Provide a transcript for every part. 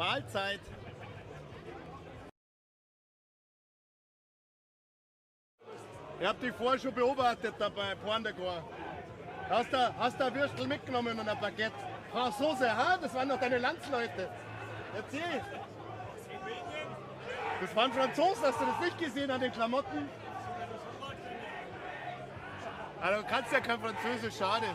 Mahlzeit. Ich habe dich vorher schon beobachtet da bei Porndekor. Hast du ein Würstel mitgenommen und ein Baguette? Franzose, ha? Das waren doch deine Landsleute. Erzähl. Das waren Franzosen, hast du das nicht gesehen an den Klamotten? Also, du kannst ja kein Französisch, schade.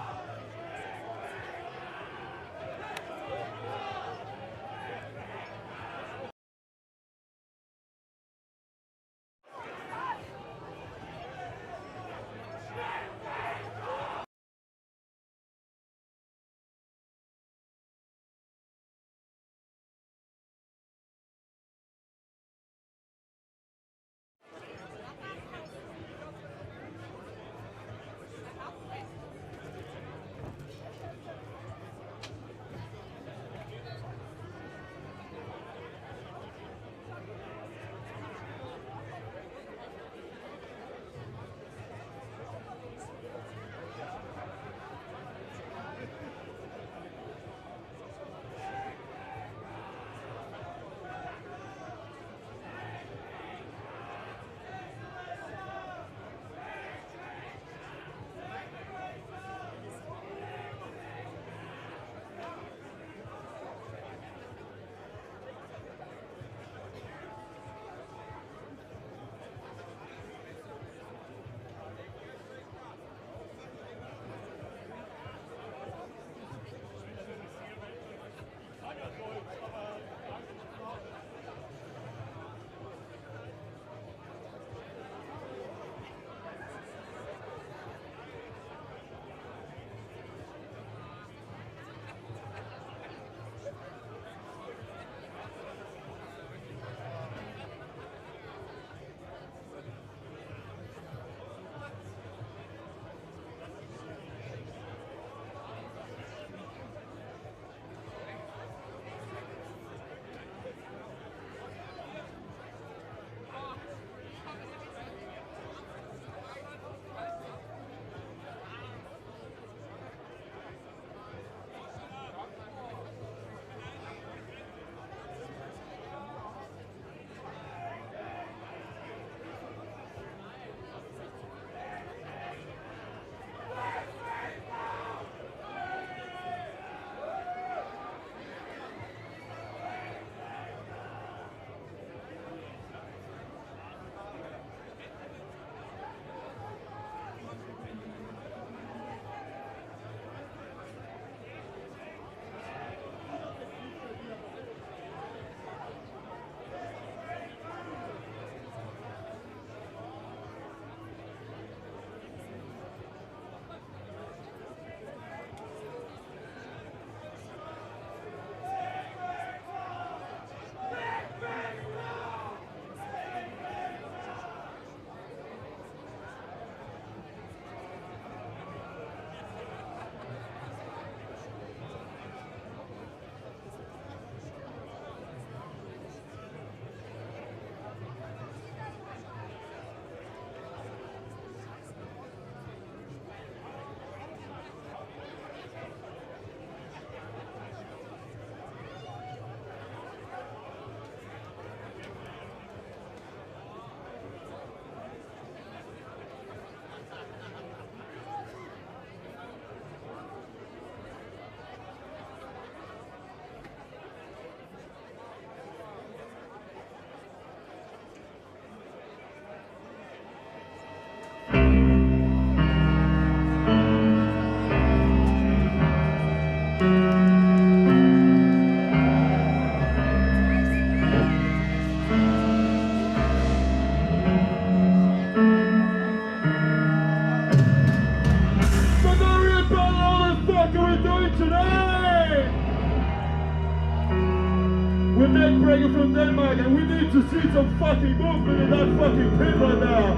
We're neck-breaking from Denmark, and we need to see some fucking movement in that fucking pit right now.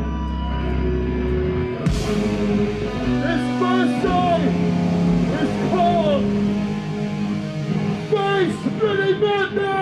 This first song is called Face Splitting Madness!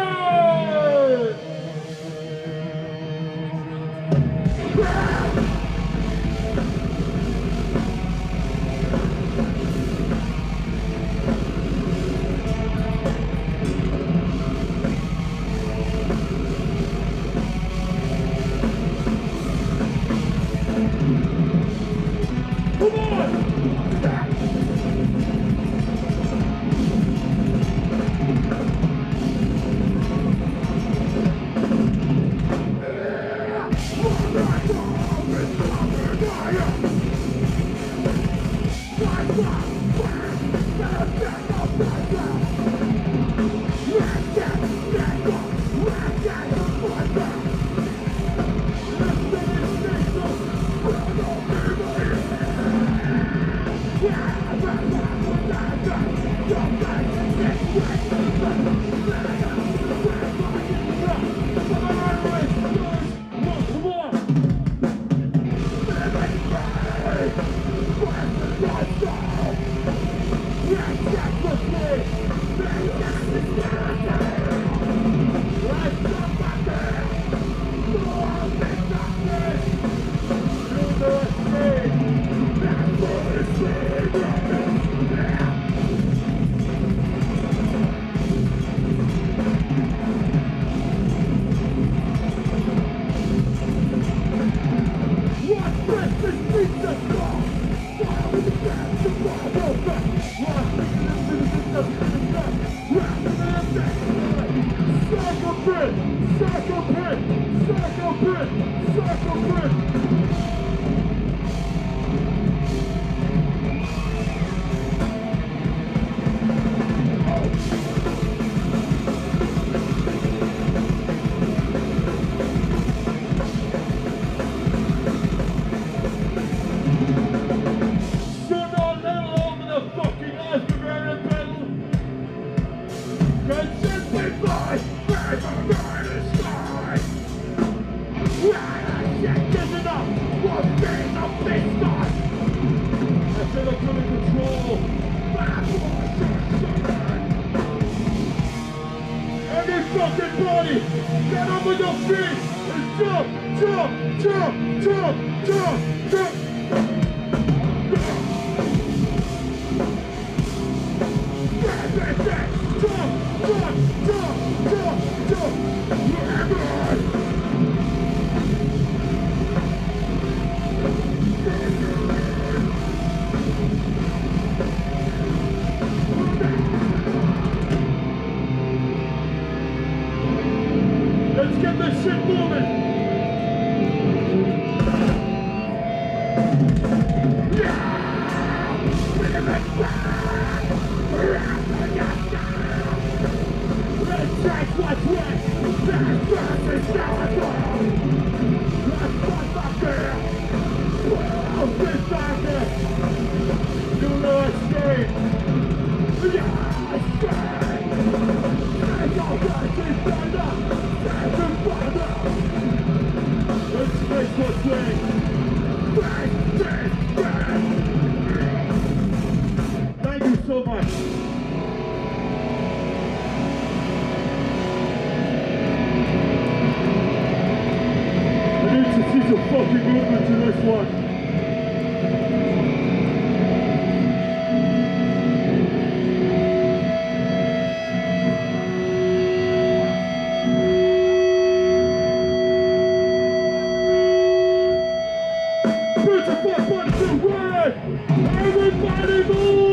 Thank you so much. I need to see some fucking movement to this one. Everybody move!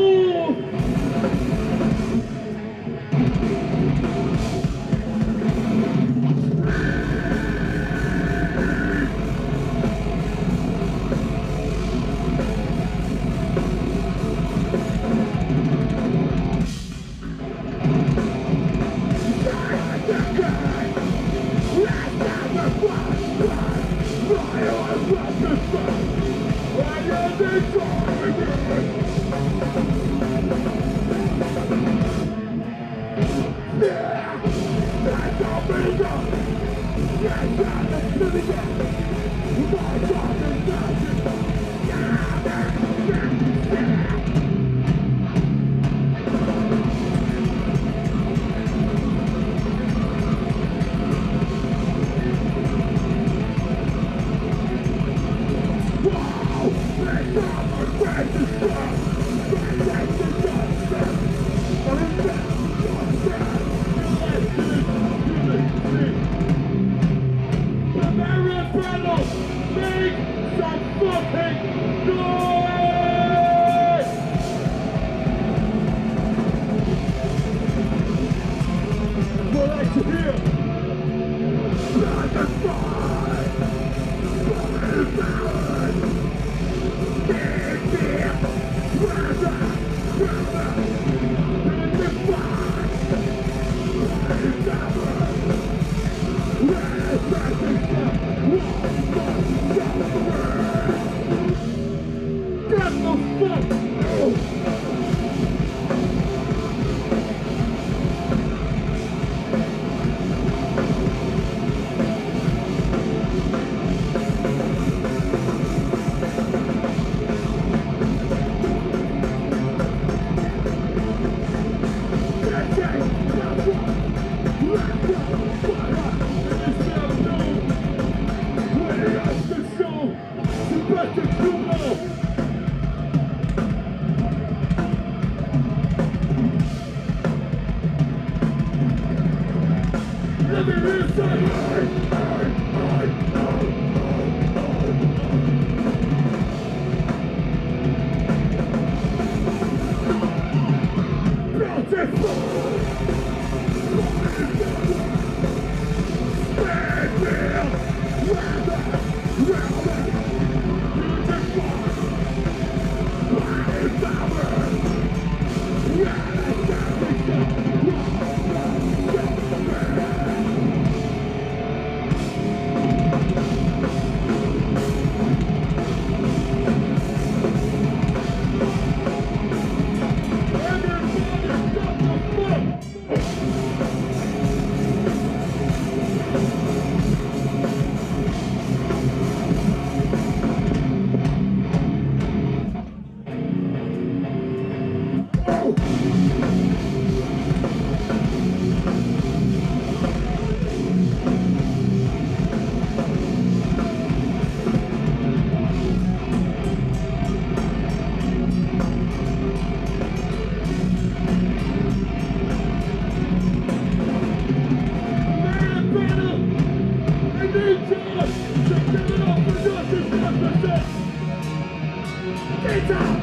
Get up!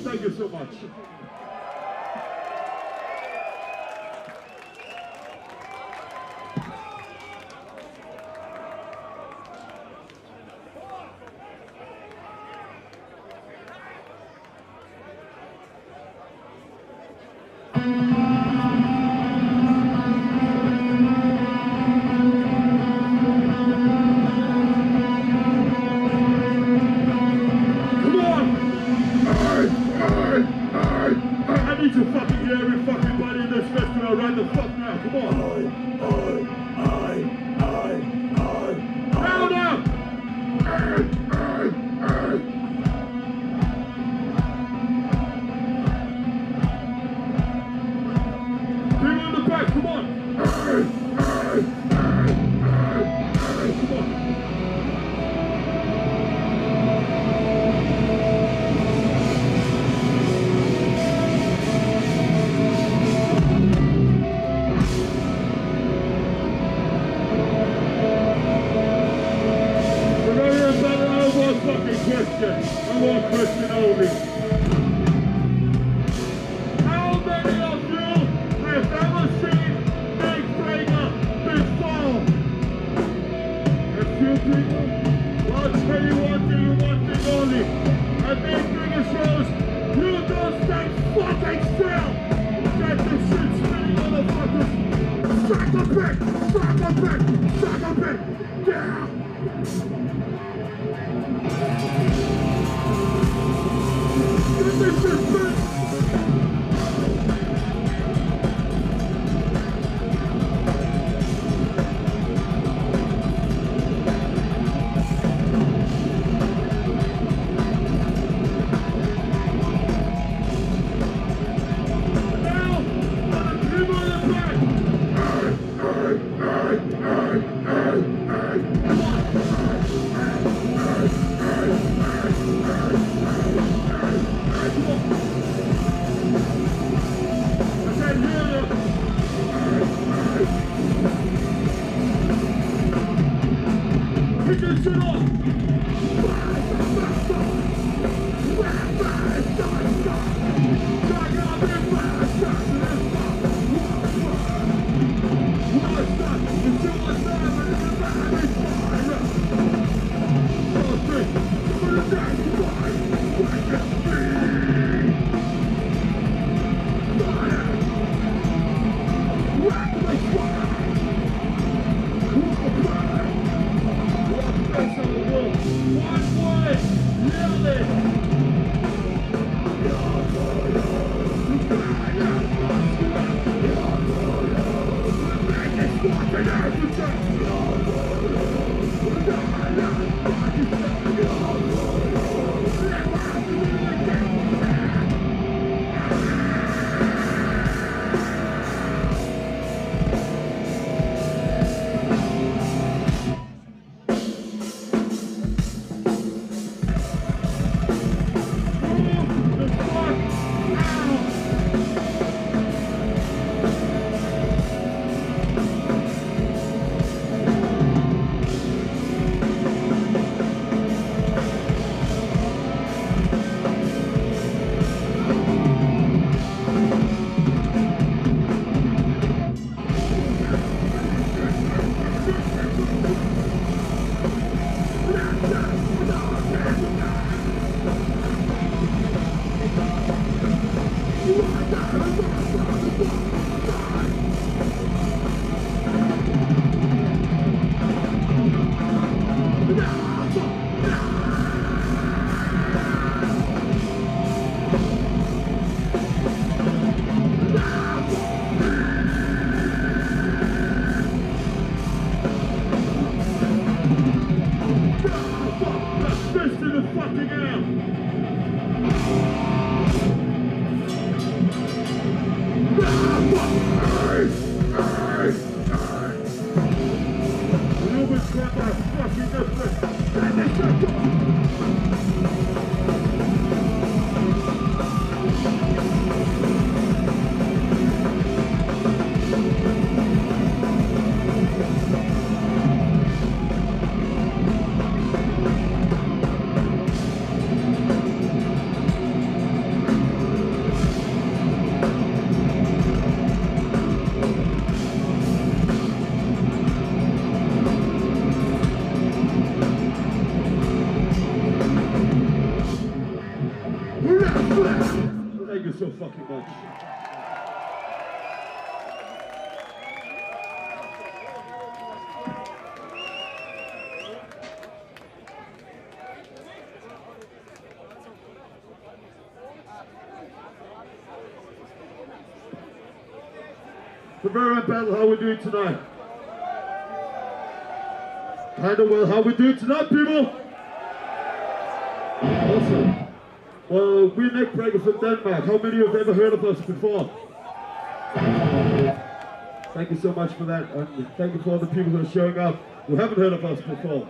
Thank you so much. I need to fucking hear every fucking body in this festival right the fuck now. Come on. Hell no! Bring on the back, come on. Come on. One question only. How many of you have ever seen Big Breaker before? A few people? I'll tell you one thing only. At Big Breaker shows, you don't stand fucking still. Get this shit spinning, motherfuckers. Strike a bit, yeah. This is good. One word. It's quite fucking different. And they shut Thank you so fucking much. The Variant Battle, how we doing tonight? Kinda well, how we doing tonight, people? Awesome. Well, we're Neckbreaker from Denmark. How many of you have ever heard of us before? Thank you so much for that, and thank you for all the people who are showing up who haven't heard of us before.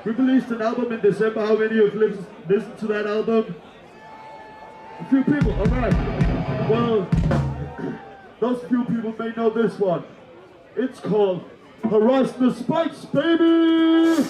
We released an album in December. How many of you have listened to that album? A few people, alright. Well, those few people may know this one. It's called Horizon of Spikes, baby!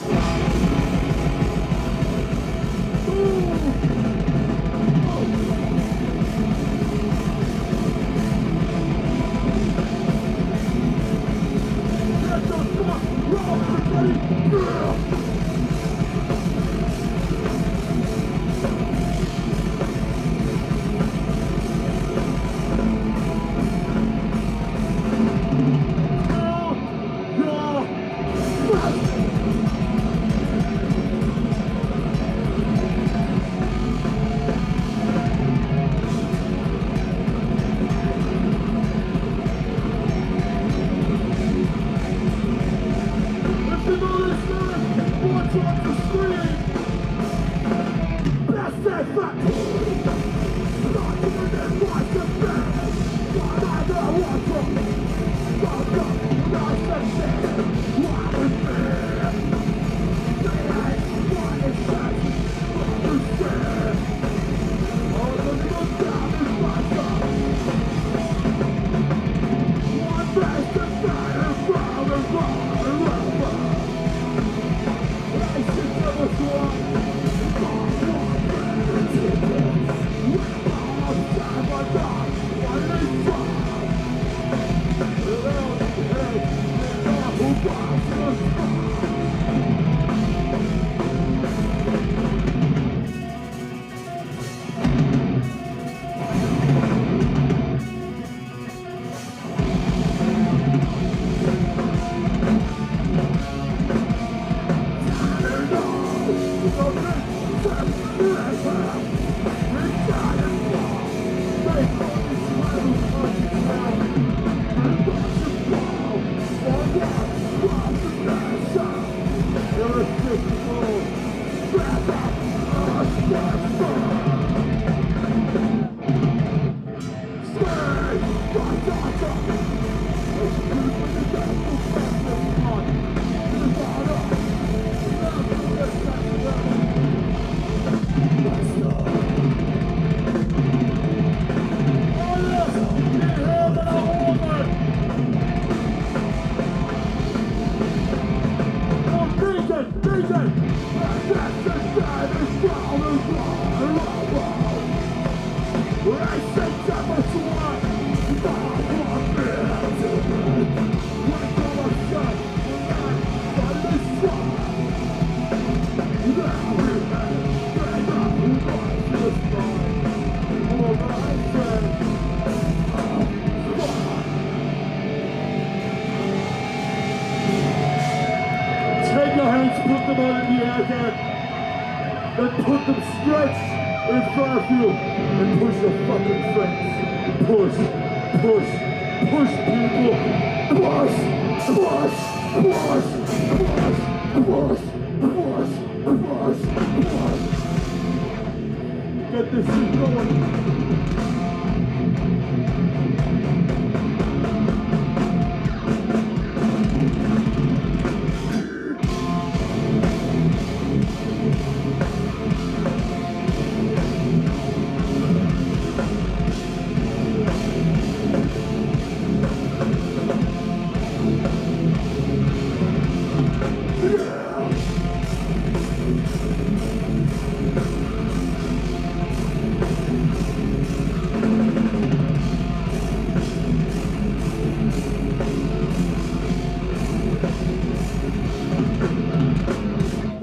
Get this shit going.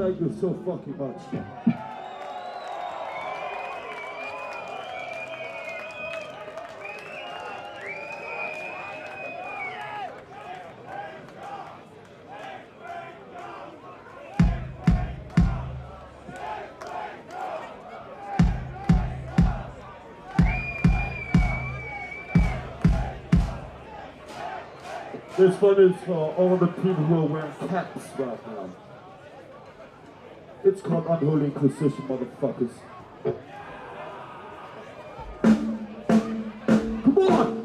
thank you so fucking much. This one is for all the people who are wearing caps right now. It's called Unholy Inquisition, motherfuckers. Come on!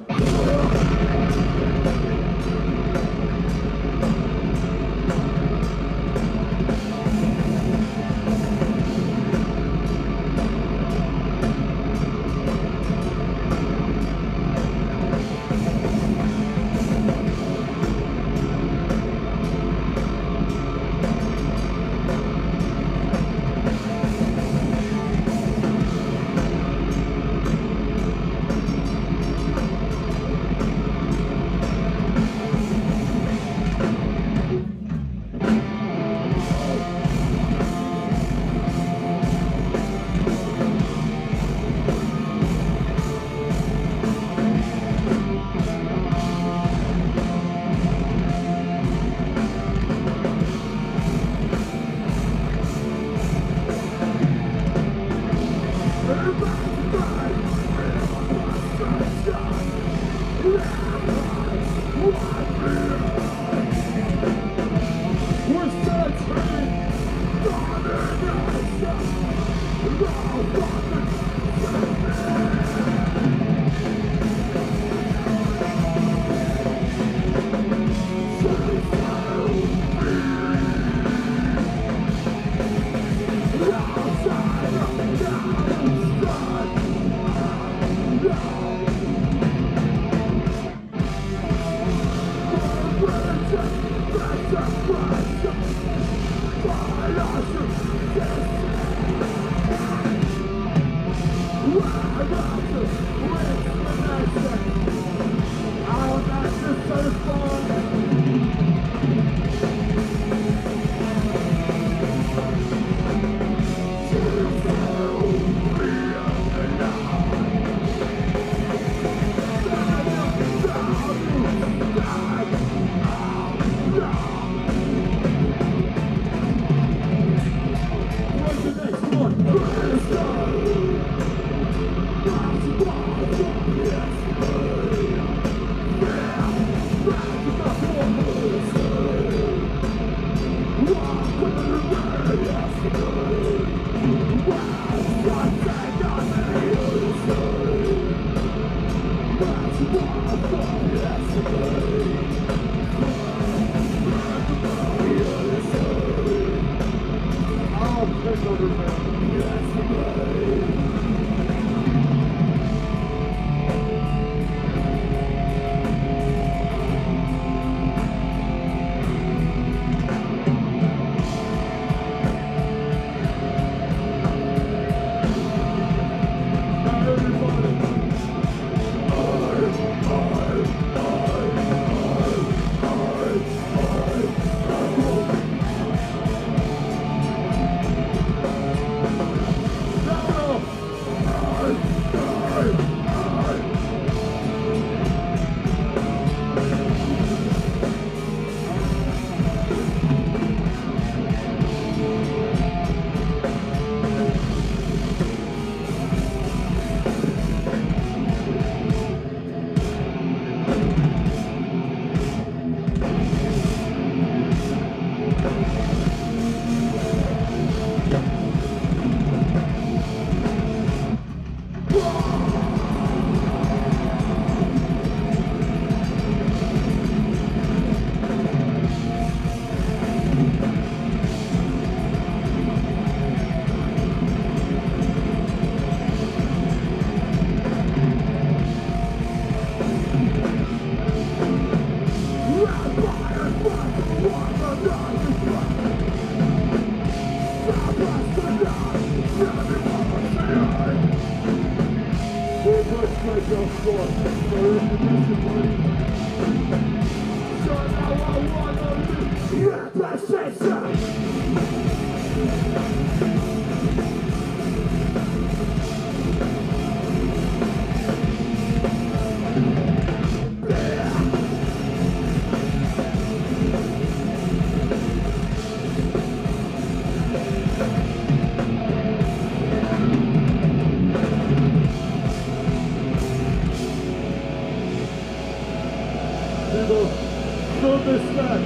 stand.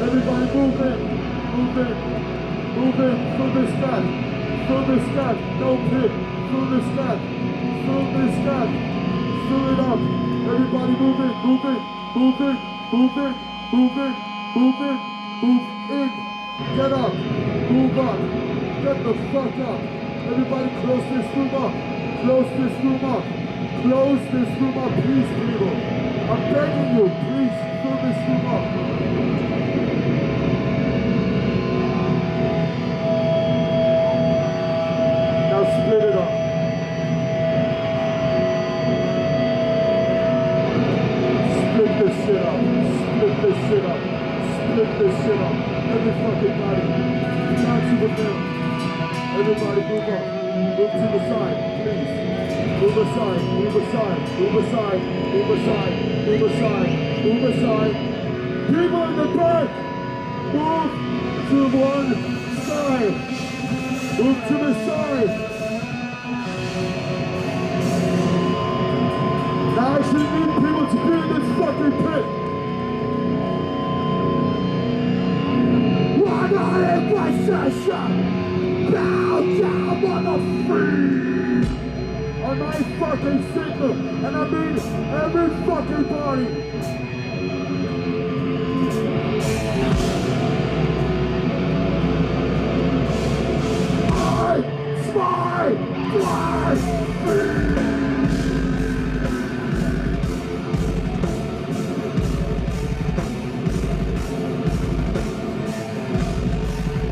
Everybody move in, move in, move in. Fill the stand, fill the stand. No pit, fill the stand, fill the stand. Fill it up. Everybody move in, move in, move in, move in, move in, move in, move in. Get up, move up, get the fuck up. Everybody close this room up, close this room up, close this room up, please people. I'm begging you, please fill this room up. Now split it up. Split this shit up, split this shit up, split this shit up. Every fucking body, down to the middle. Everybody move up, move to the side, please. Move aside, move aside, move aside, move aside, move aside, move aside. People in the back, move to one side. Move to the side. Now I actually need people to be in this fucking pit. One on in my session. Bow down, motherfucker! On my fucking signal, and I mean every fucking body. I spy fly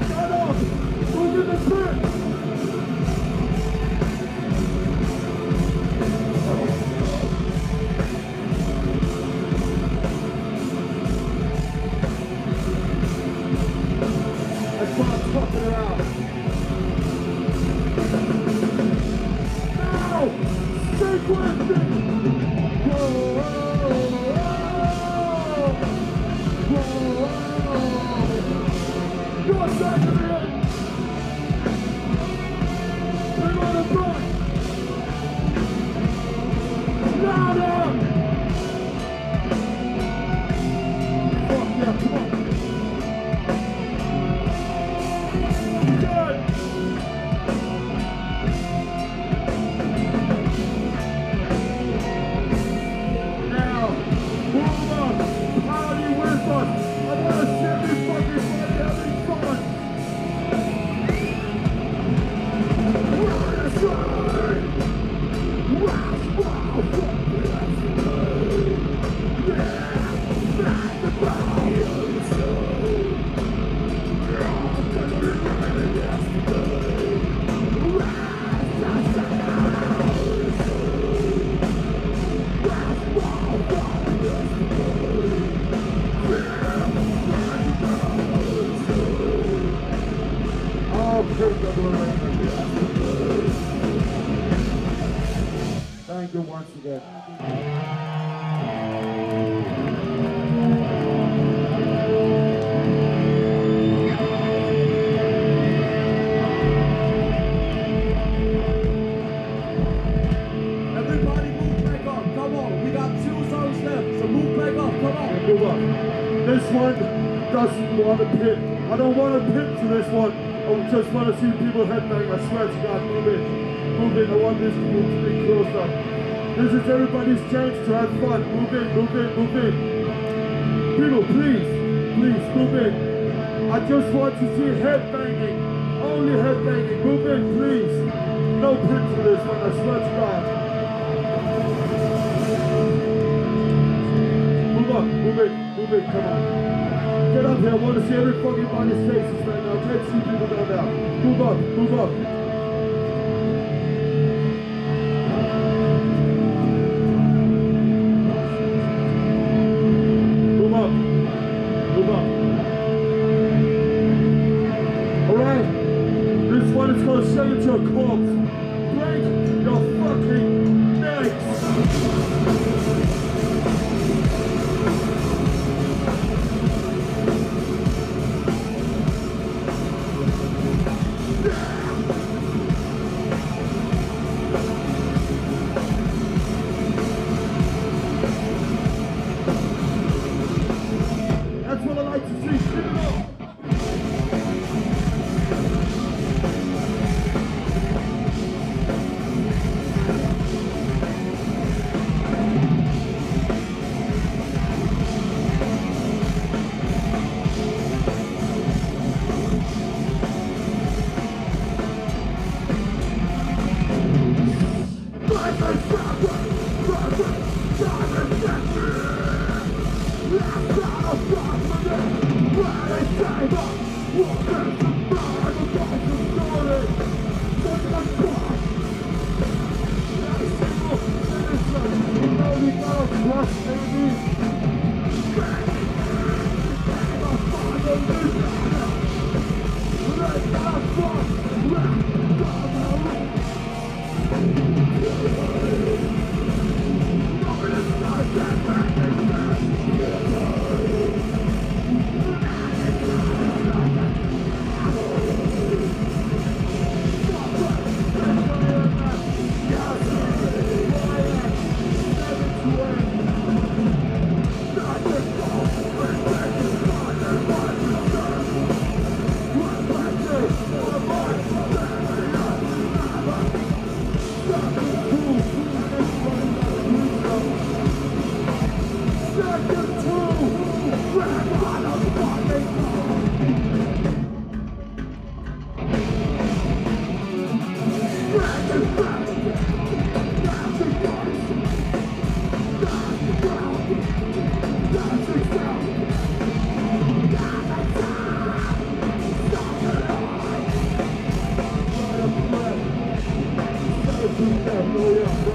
Shut up! Move in the pit! Fucking around. Now, stick with me. Whoa, whoa, whoa. Your second in. Bring on the front. Louder. Fuck yeah, come on. Thank you once again. Everybody move back up, come on. We got 2 songs left, so move back up, come on. Move up. This one doesn't want a pit. I don't want a pit to this one. I just want to see people headbang. I swear to God, move in. Move in. I want this group to be closed up. This is everybody's chance to have fun. Move in, move in, move in. People, please, please, move in. I just want to see headbanging. Only headbanging. Move in, please. No pit to this one, I swear to God. Move up, move in, come on. Get up here, I want to see every fucking body's faces right now. Can't see people down there. Move up, move up. Move up, move up. Alright, this one is called Send It to a Corpse. Break your fucking necks. like to see. Give it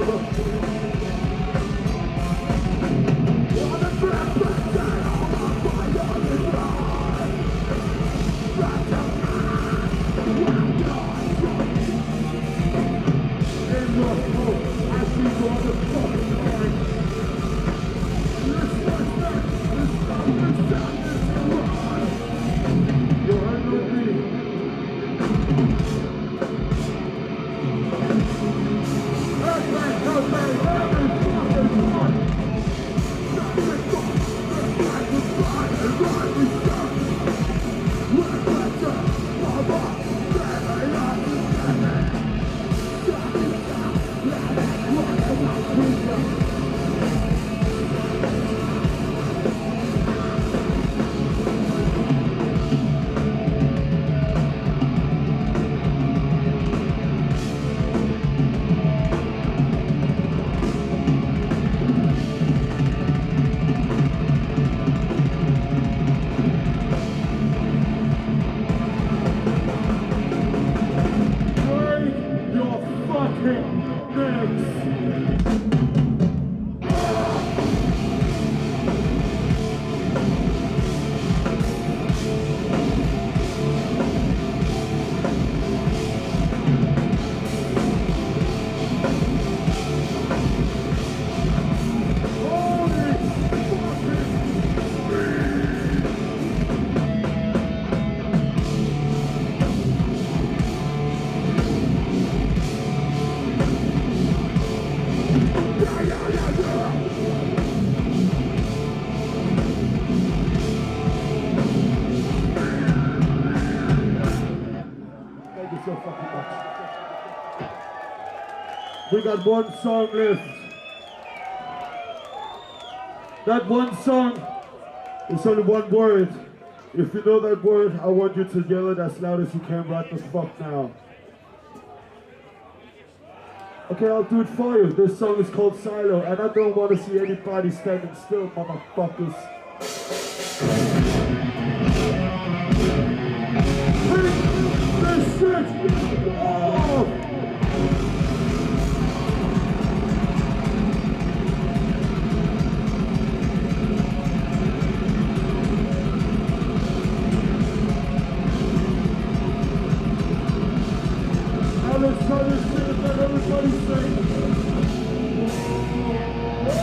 up. We got one song left. That one song is only one word. If you know that word, I want you to yell it as loud as you can right the fuck now. Okay, I'll do it for you. This song is called Silo, and I don't want to see anybody standing still, motherfuckers. Take this shit off! Let's try this shit and let everybody sing. Oh!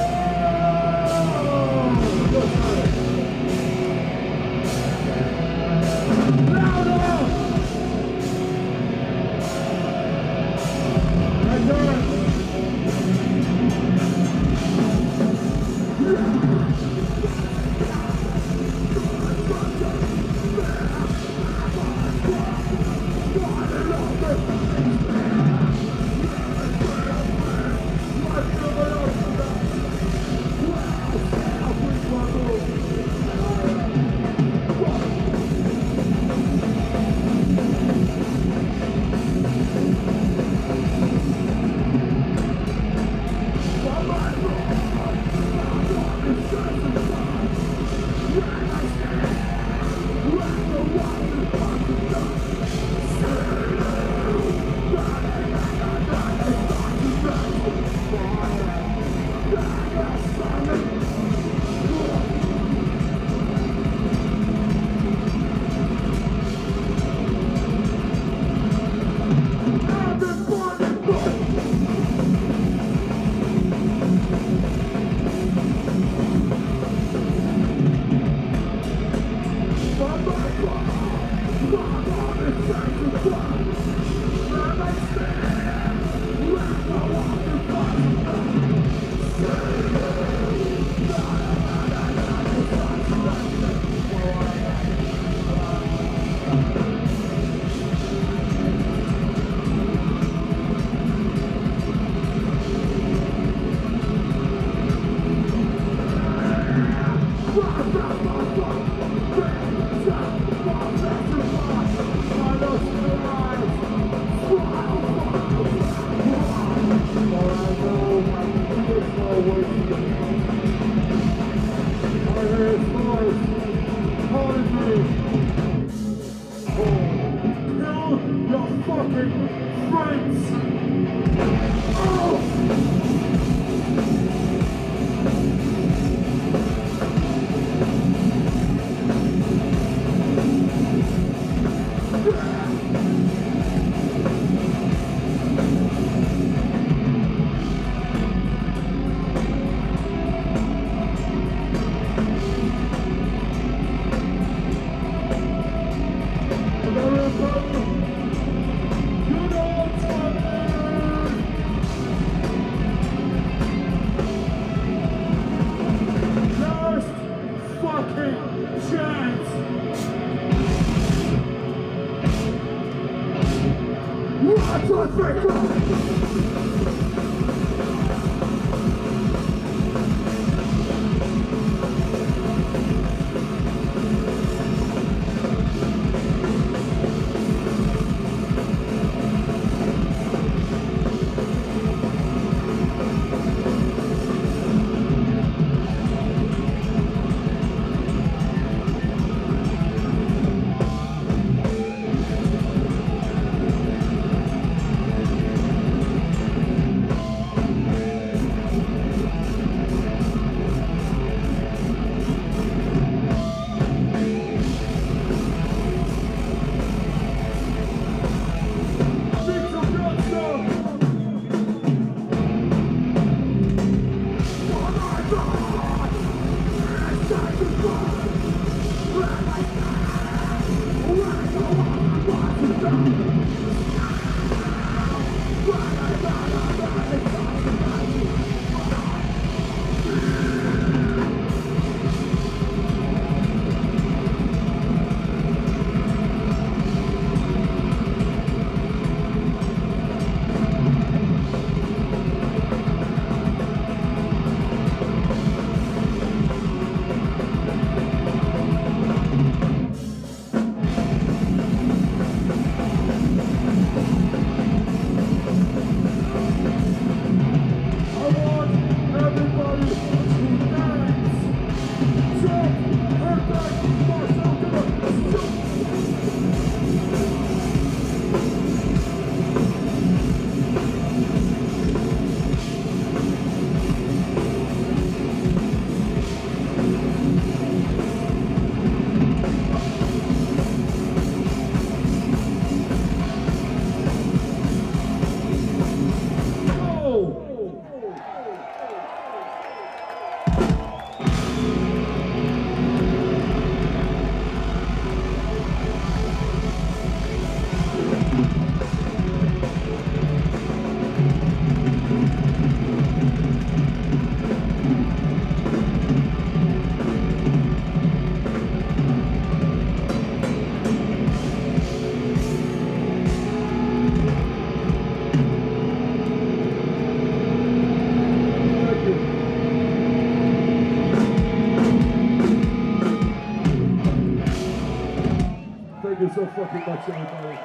Thank you so fucking much, everybody.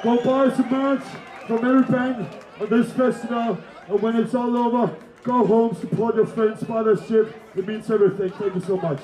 Go buy some merch from every band on this festival, and when it's all over, go home, support your friends, sponsorship. It means everything. Thank you so much.